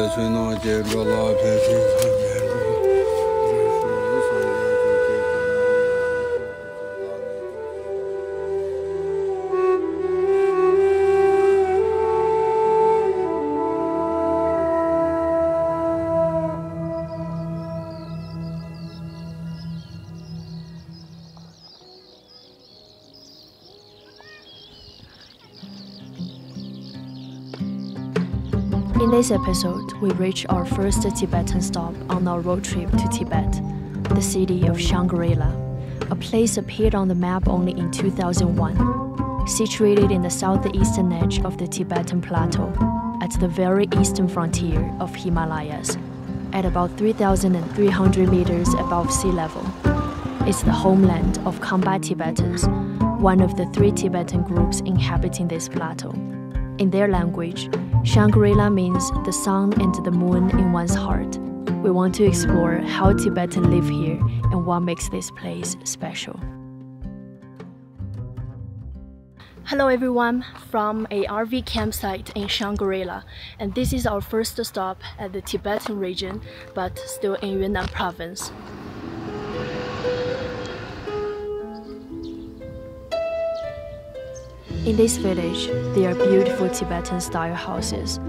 吹闹接着拉片吹唱接着。In this episode, we reach our first Tibetan stop on our road trip to Tibet, the city of Shangri-La, a place appeared on the map only in 2001, situated in the southeastern edge of the Tibetan Plateau, at the very eastern frontier of Himalayas, at about 3,300 meters above sea level. It's the homeland of Khamba Tibetans, one of the 3 Tibetan groups inhabiting this plateau. In their language, Shangri-La means the sun and the moon in one's heart. We want to explore how Tibetans live here and what makes this place special. Hello everyone, from a RV campsite in Shangri-La, and this is our first stop at the Tibetan region, but still in Yunnan province. In this village, there are beautiful Tibetan-style houses.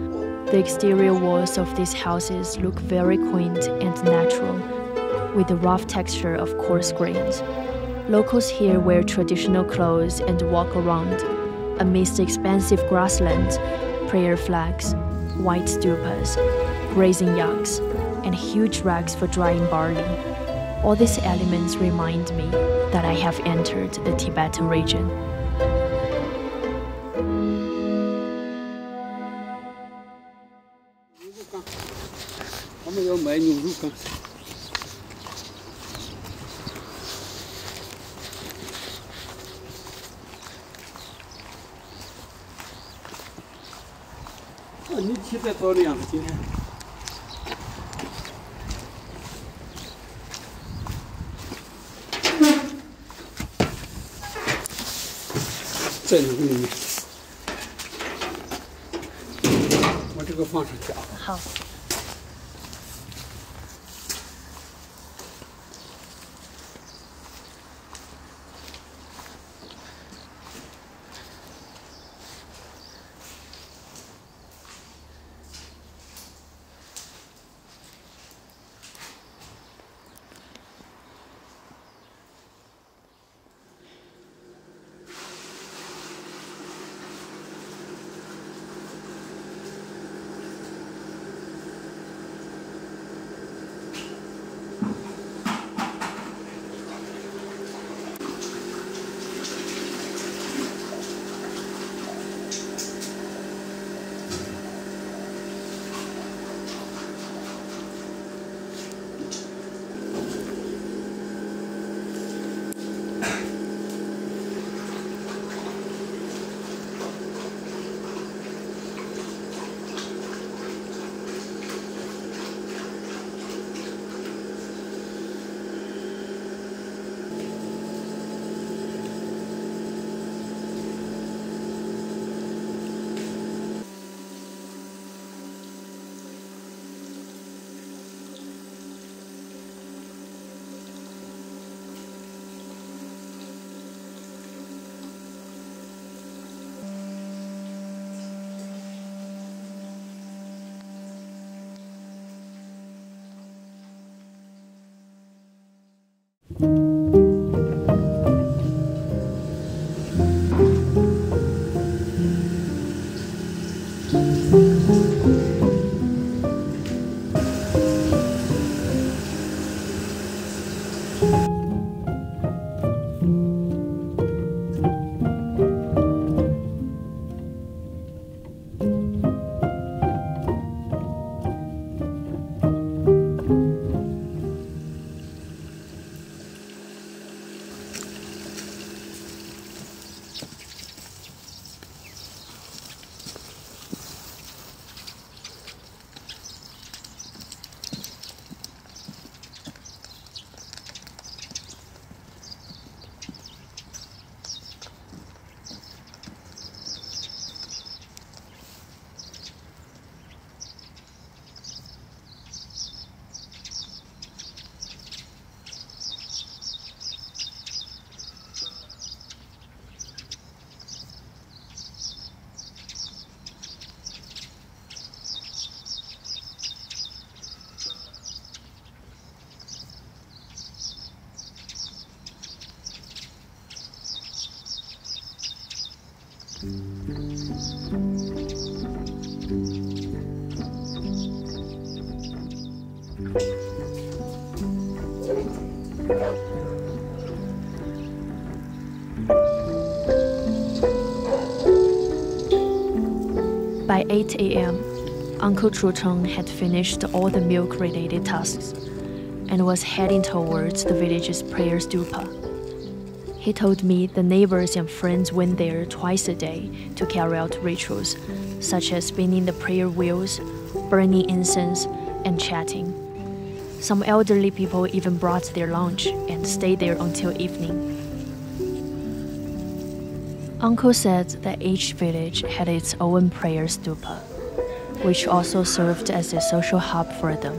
The exterior walls of these houses look very quaint and natural, with the rough texture of coarse grains. Locals here wear traditional clothes and walk around, amidst expansive grasslands, prayer flags, white stupas, grazing yaks, and huge racks for drying barley. All these elements remind me that I have entered the Tibetan region.你起得早的样子，今天。再弄给你，我这个放上去啊。好。By 8 a.m., Uncle Chucheng had finished all the milk-related tasks and was heading towards the village's prayer stupa. He told me the neighbors and friends went there twice a day to carry out rituals, such as spinning the prayer wheels, burning incense, and chatting. Some elderly people even brought their lunch and stayed there until evening. Uncle said that each village had its own prayer stupa, which also served as a social hub for them.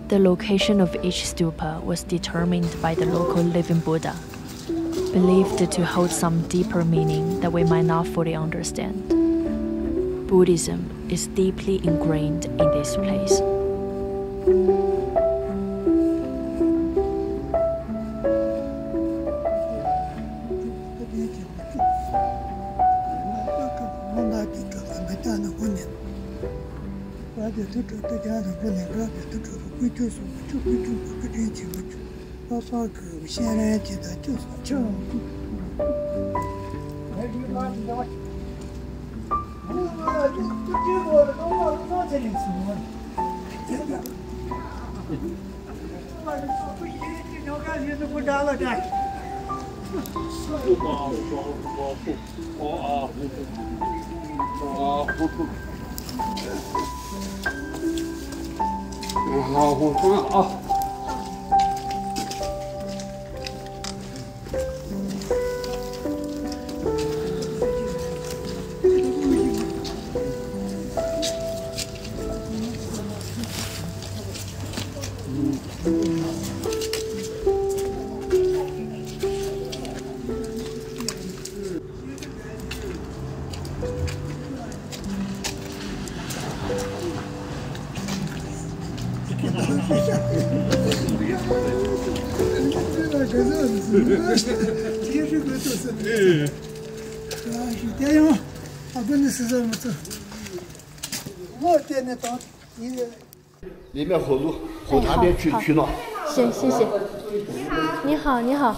The location of each stupa was determined by the local living Buddha, believed to hold some deeper meaning that we might not fully understand. Buddhism is deeply ingrained in this place.里面后路后那边取暖。行，谢谢。你好，你好。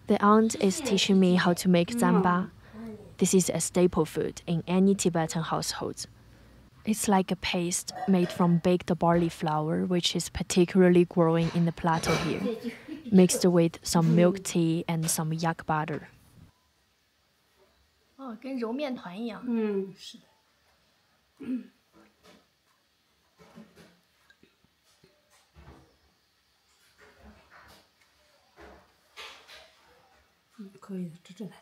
The aunt is teaching me how to make zamba. This is a staple food in any Tibetan household. It's like a paste made from baked barley flour, which is particularly growing in the plateau here, mixed with some milk tea and some yak butter. 哦，跟揉面团一样。是的。可以的，这来了，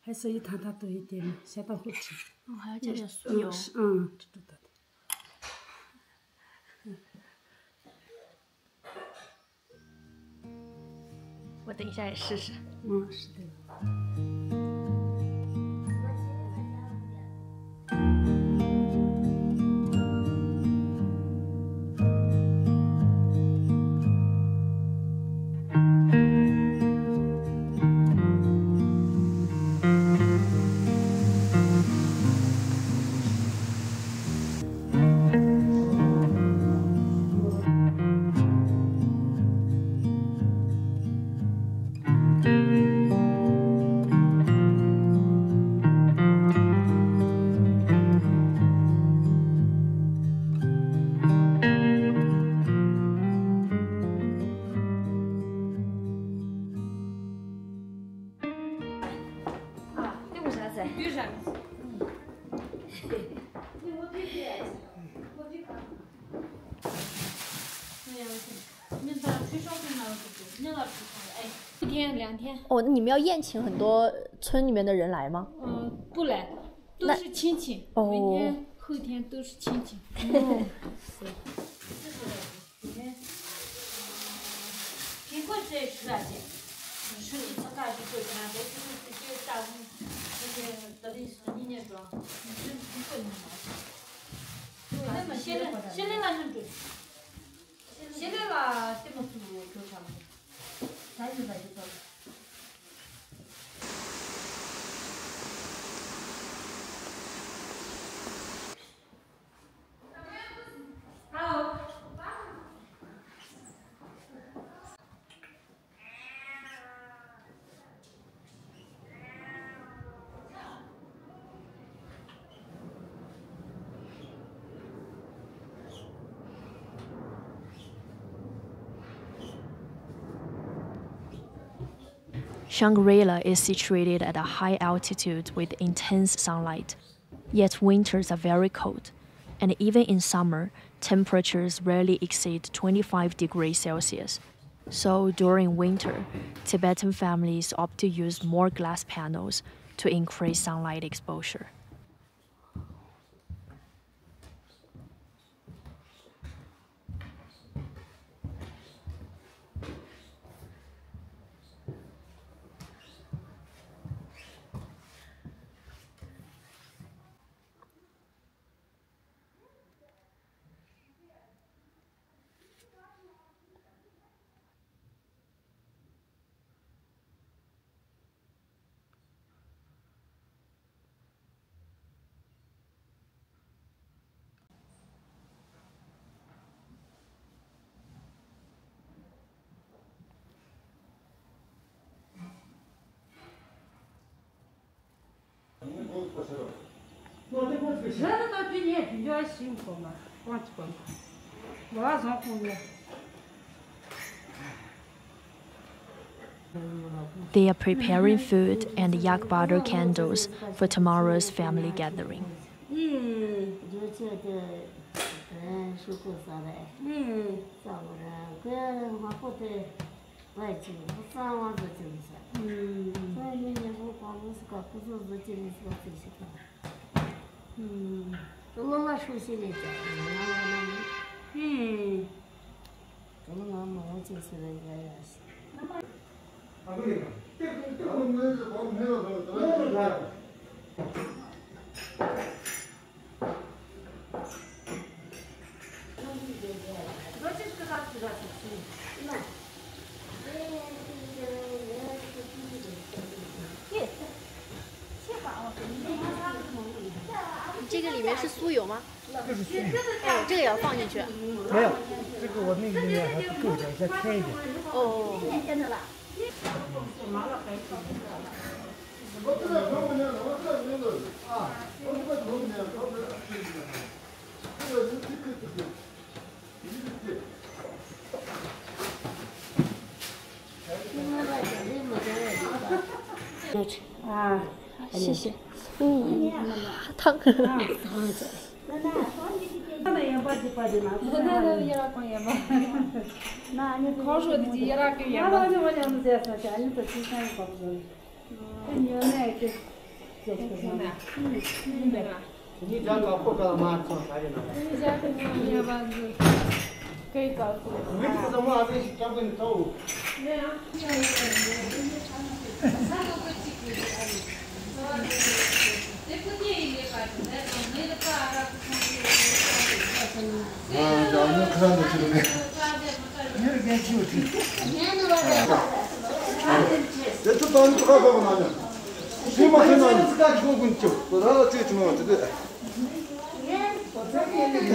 还是一汤多一点嘛，相当好吃。还要加点酥油。这的。我等一下也试试。是的。1天2天。哦，那你们要宴请很多村里面的人来吗？不来，都是亲戚。明天后天都是亲戚。苹果这吃了些，吃你吃啥就回家，这就大红，这些到底是你那种，你不能拿。对，那么现在那很准，现在吧这么做就差不多，30块就做了。Shangri-La is situated at a high altitude with intense sunlight, yet winters are very cold, and even in summer, temperatures rarely exceed 25 degrees Celsius. So during winter, Tibetan families opt to use more glass panels to increase sunlight exposure. They are preparing food and yak butter candles for tomorrow's family gathering.这个里面是酥油吗？这是酥油。哦，这个也要放进去。没有，这个我那个里面还不够点，再添一点。哦。啊，谢谢。汤。烤熟的鸡也拉给盐巴。你家搞不搞嘛？做啥的呢？你家肯定盐巴是可以搞出来。没吃什么，这专门走。让你看着这个。有点久的。这当你不搞搞嘛呢？你们看到你自己搞滚酒，不然这怎么这个？我这边那个。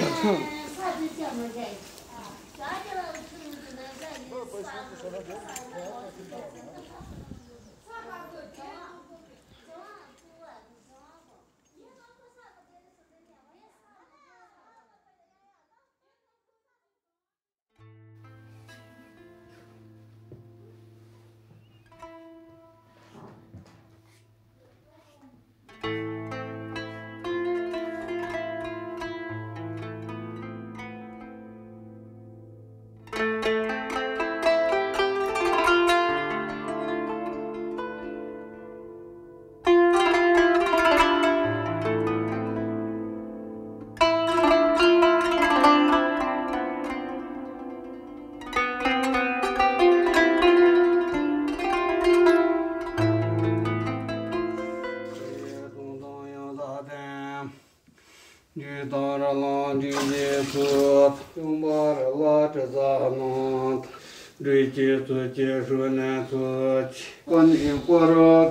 瑞杰做结束难做起，过年过着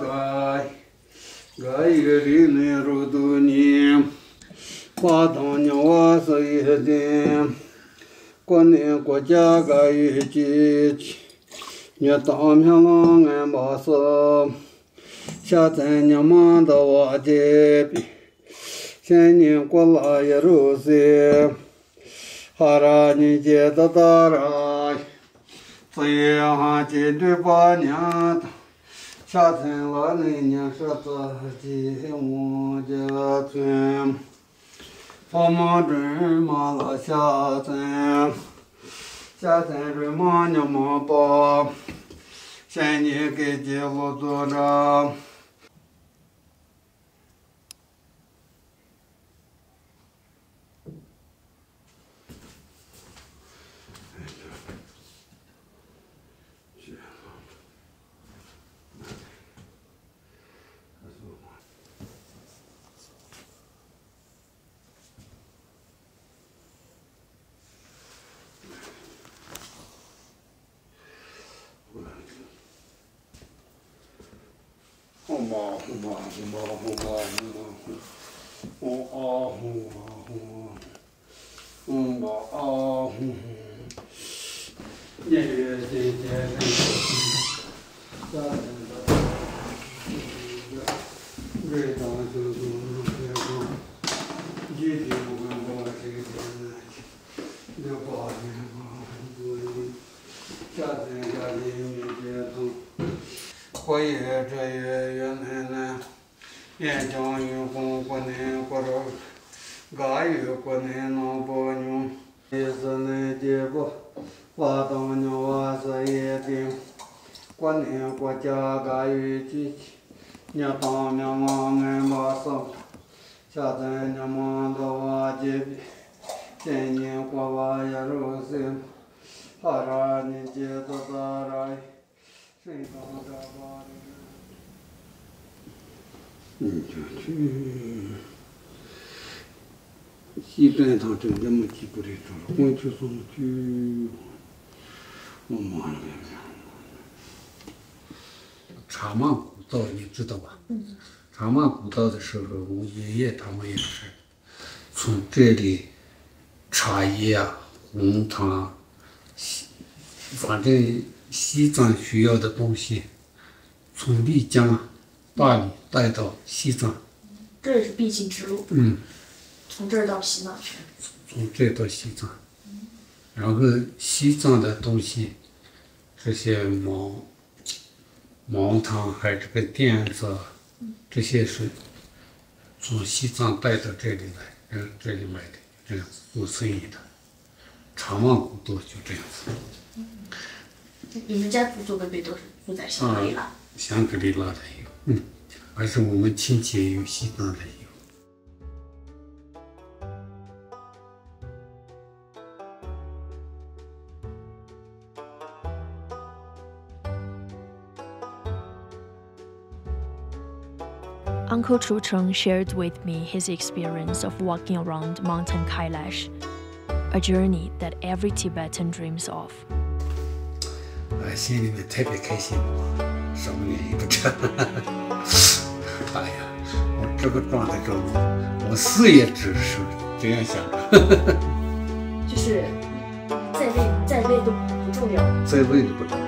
个一个里内入多年，花当年我是一点，过年国家个一节气，你当平郎俺把手，下咱娘忙到我这边，现年过了也如是，哈拉你接着打ra。所以哈，今天把年下村了，那年说自己我家村，我们准忙了下村准忙娘忙包，现年给记录做着。过夜这月奶奶，眼睛有红过年过着，个月过年能保牛，也是那结果，我当牛我是一定，过年过家个月节气，你当面忙俺把手，下咱娘忙到我这边，今年过我也如是，哈拉你接着咋来？西站堂真这么几不来着了，光去送去，我妈了。茶马古道你知道吧？茶马古道的时候，我爷爷他们也是从这里茶叶啊、红糖，反正西藏需要的东西，从丽江、大理带到西藏。这也是必经之路。从这儿到西藏去。从这到西藏，然后西藏的东西，这些毛糖还有这个垫子，这些是从西藏带到这里来，这里买的，这样子做生意的。茶马古道就这样子。你们家祖宗的辈都是住在香格里拉。香格里拉的有，而且我们亲戚也有西藏的有。Uncle Chu Cheng shared with me his experience of walking around Mountain Kailash, a journey that every Tibetan dreams of. 心里面特别开心，什么原因不知道。哎呀，我这个状态中，我死也只是这样想的。就是在位都不重要，在位都不重要。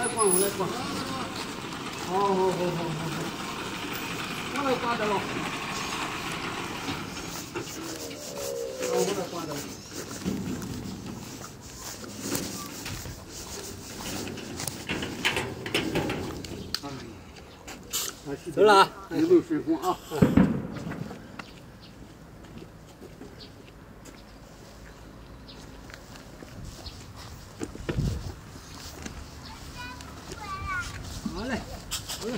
来管，我来管。好，我来管的了。我来管的。走了，一路顺风啊！好嘞，好嘞。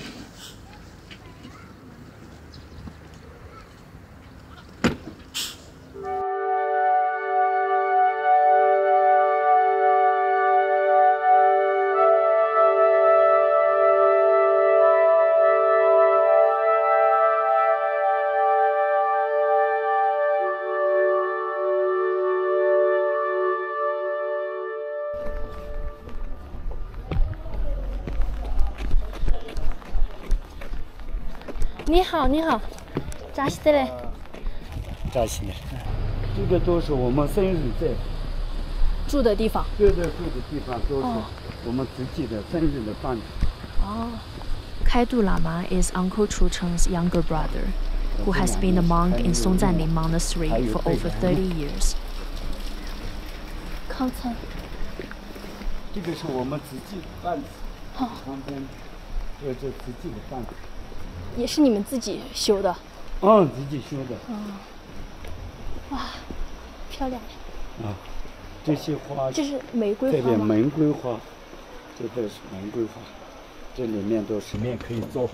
你好，你好，扎西的嘞。扎西的，这个都是我们生日在住的地方。对，住的地方都是我们自己的生日的饭店。Oh. Kaidu Lama is Uncle Chu Cheng's younger brother, who has been a monk in Songzanling Monastery for over 30 years. 康餐。这个是我们自己的饭子。旁边这是自己的饭子。也是你们自己修的？自己修的。哇，漂亮。这些花。这是玫瑰花吗？这边玫瑰花，这都是玫瑰花，这里面都是面可以做。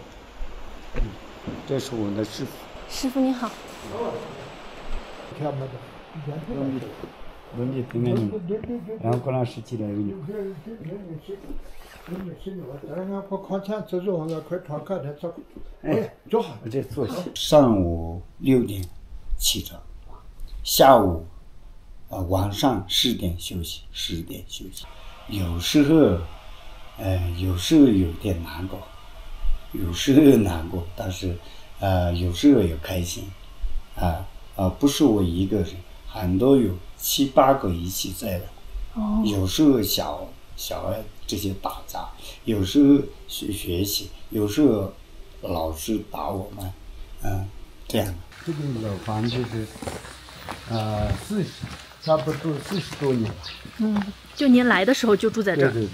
这是我的师傅。师傅你好。文笔平面的，然后过来17来个女。做好。我这做上午6点起床，下午晚上10点休息，10点休息。有时候有点难过，但是有时候也开心，不是我一个人，很多有7、8个一起在的。有时候小孩这些打架，有时候学习，有时候老师打我们，这样的。这个老房就是差不多40多年了。就您来的时候就住在这儿。对。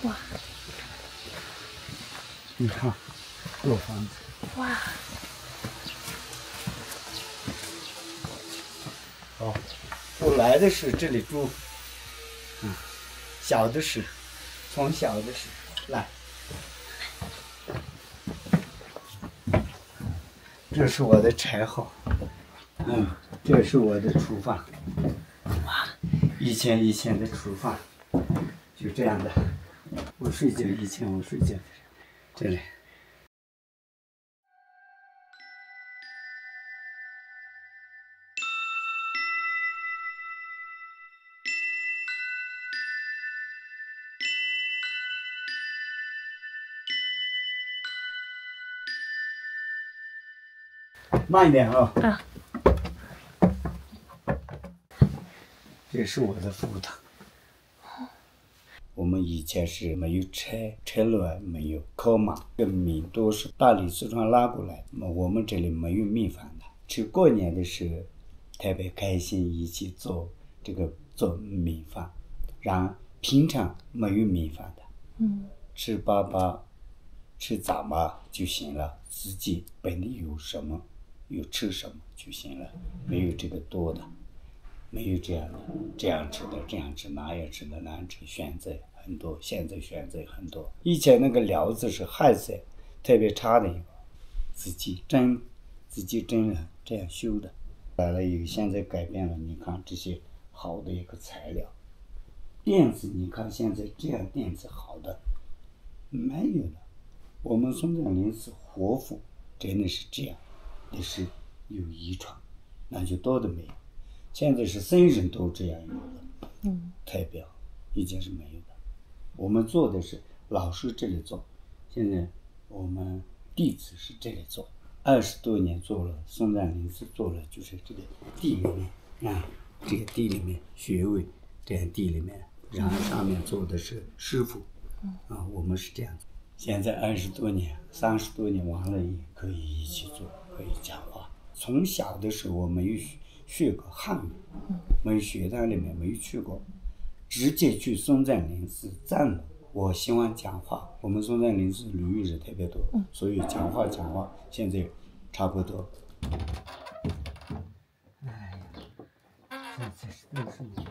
哇！你看，老房子。哇！我来的是这里住，小的是，从小的是来。这是我的柴火，这是我的厨房，以前的厨房，就这样的。我睡觉这里。慢一点啊！这是我的佛堂。我们以前是没有车路，没有靠马，这米都是大理四川拉过来，我们这里没有米饭的。吃过年的时候特别开心，一起做米饭，然后平常没有米饭的，吃粑粑，吃糌粑就行了，自己本地有什么有吃什么就行了，没有这个多的，没有这样的，这样吃的这样吃，那样吃的那样吃，选择很多，现在选择很多。以前那个料子是汉色，特别差的一个，自己蒸了这样修的。来了以后，现在改变了，你看这些好的一个材料，垫子你看现在这样垫子好的没有了。我们松江林寺活佛真的是这样，也是有遗传，那就多的没有。现在是僧人都这样有的，代表以前是没有的。我们做的是老师这里做，现在我们弟子是这里做，20多年做了，松江林寺做了，就是这个地里面这个地里面穴位，这样地里面，然后上面做的是师傅，我们是这样子。现在20多年、30多年完了也可以一起做，可以讲话。从小的时候我没有学过汉语，没有学堂里面没有去过，直接去松赞林寺站了。我喜欢讲话，我们松赞林寺旅游人特别多，所以讲话现在差不多。哎呀，这都是你。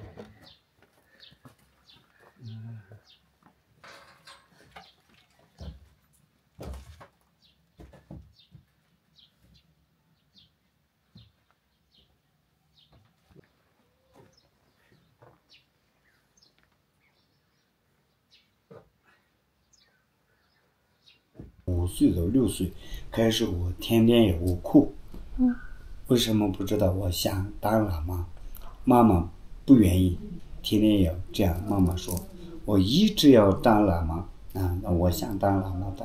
5岁到6岁开始，我天天也我哭。为什么不知道？我想当喇嘛，妈妈不愿意，天天要这样。妈妈说，我一直要当喇嘛那我想当喇嘛。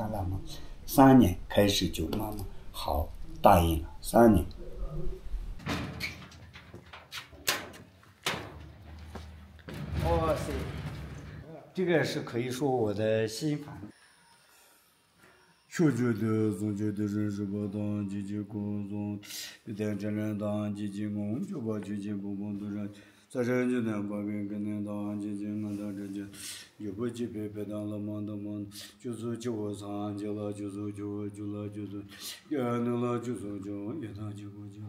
3年开始就妈妈好答应了，3年。哇塞，这个是可以说我的心法。学觉的总觉得人是不当积极工作，一旦真正当积极工，就把积极工作的人，在人就能把别人当积极工的这些，也不去别当了忙的忙，就是就我参加了，就是就我就了，就是也能了，就是就也当结果就了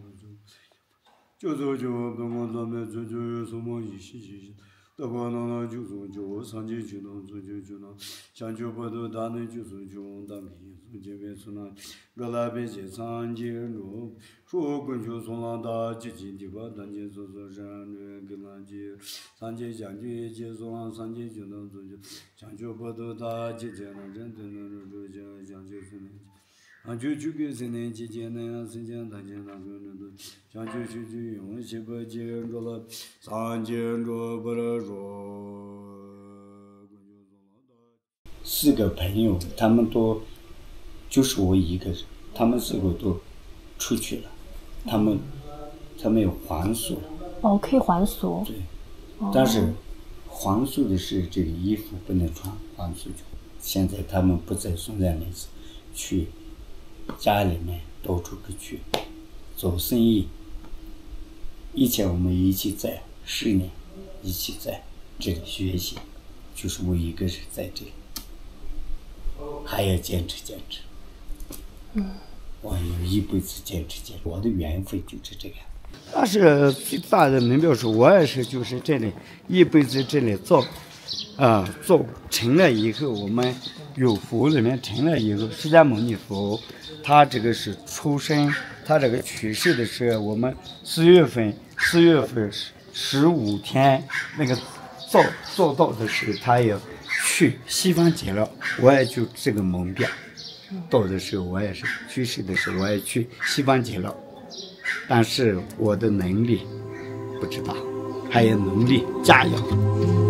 就是就本光咱们这就有什么意思？大把那就是就上街去弄，就那，像就不都打那就是就当兵，从这边从那，我那边去上街路，说滚就从那打几斤地吧，当街做山人跟那街，上街将军接从上街就弄就像就不都打几斤那人都能就像就是那。就给谁能几件那样时间，大家那个那都，像就用些个见着了，3件着不了说。4个朋友，他们都就是我一个人，他们4个都出去了，他们有还俗了。可以还俗。对，但是还俗的是这个衣服不能穿，还俗就现在他们不在松赞林寺，去家里面到处去做生意。以前我们一起在10年，一起在这里学习，就是我一个人在这里，还要坚持。我要一辈子坚持，我的缘分就是这个。但是最大的目标是，我也是就是这里一辈子这里做成了以后，我们有佛里面成了以后，释迦牟尼佛，他这个是出生，他这个去世的时候，我们4月份15天那个做到的时候，他要去西方极乐，我也就这个目标。到的时候我也是，去世的时候我也去西方极乐，但是我的能力不知道，还有努力加油。